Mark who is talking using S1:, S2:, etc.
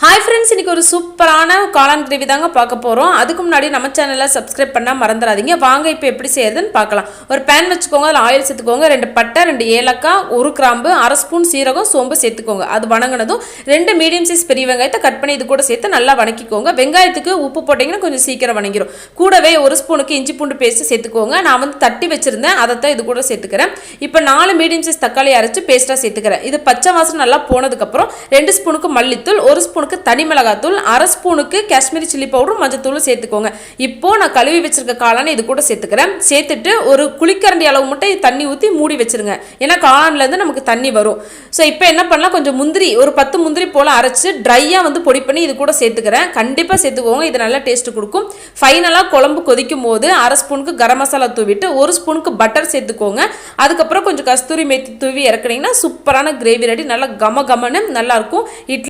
S1: Hi friends, இன்னைக்கு ஒரு சூப்பரான காளான் கிரேவி தாங்க பார்க்க போகிறோம். அதுக்கு முன்னாடி நம்ம சேனலை சப்ஸ்கிரைப் பண்ணால் மறந்துடாதீங்க. வாங்க இப்போ எப்படி செய்யறதுன்னு பார்க்கலாம். ஒரு பேன் வச்சுக்கோங்க, அதில் ஆயில் சேர்த்துக்கோங்க, 2 பட்டை, 2 ஏலக்காய், 1 கிராம்பு, 1/2 ஸ்பூன் சீரகம், சோம்பு சேர்த்துக்கோங்க. அது வணங்கினதும் 2 மீடியம் சைஸ் பெரிய வெங்காயத்தை கட் பண்ணி இது கூட சேர்த்து நல்லா வணக்கிக்கோங்க. வெங்காயத்துக்கு உப்பு போட்டிங்கன்னா கொஞ்சம் சீக்கிரம் வணங்கிடும். கூடவே 1 ஸ்பூனுக்கு இஞ்சி பூண்டு பேஸ்ட் சேர்த்துக்கோங்க. நான் வந்து தட்டி வச்சிருந்தேன், அதை தான் இது கூட சேர்த்துக்கிறேன். இப்போ 4 மீடியம் சைஸ் தக்காளி அரைச்சு பேஸ்ட்டாக சேர்த்துக்கிறேன். இது பச்சை வாசம் நல்லா போனதுக்கப்புறம் 2 ஸ்பூனுக்கு மல்லித்தூள், 1 ஸ்பூனுக்கு தனி மிளகாத்தூள், 1/2 ஸ்பூனுக்கு காஷ்மீரி சில்லி பவுடர், மஞ்சத்தூள் சேர்த்துக்கோங்க. இப்போ நான் கழுவி வச்சிருக்க காளானை இது கூட சேர்த்துக்கிறேன். சேர்த்துட்டு ஒரு குளிக்கரண்டி அளவு மட்டும் தண்ணி ஊற்றி மூடி வச்சிருங்க. ஏன்னா காளான்ல இருந்து நமக்கு தண்ணி வரும். ஸோ இப்போ என்ன பண்ணலாம், கொஞ்சம் முந்திரி, ஒரு 10 முந்திரி போல அரைச்சு ட்ரையாக வந்து பொடி பண்ணி இது கூட சேர்த்துக்கிறேன். கண்டிப்பாக சேர்த்துக்கோங்க, இது நல்லா டேஸ்ட் கொடுக்கும். ஃபைனலாக குழம்பு கொதிக்கும் போது 1/2 ஸ்பூனுக்கு கரம் மசாலா தூவிட்டு 1 ஸ்பூனுக்கு பட்டர் சேர்த்துக்கோங்க. அதுக்கப்புறம் கொஞ்சம் கஸ்தூரி மேத்தி தூவி இறக்குனீங்கன்னா சூப்பரான கிரேவி ரெடி. நல்லா கம கமன்னு நல்லா இருக்கும். இட்லி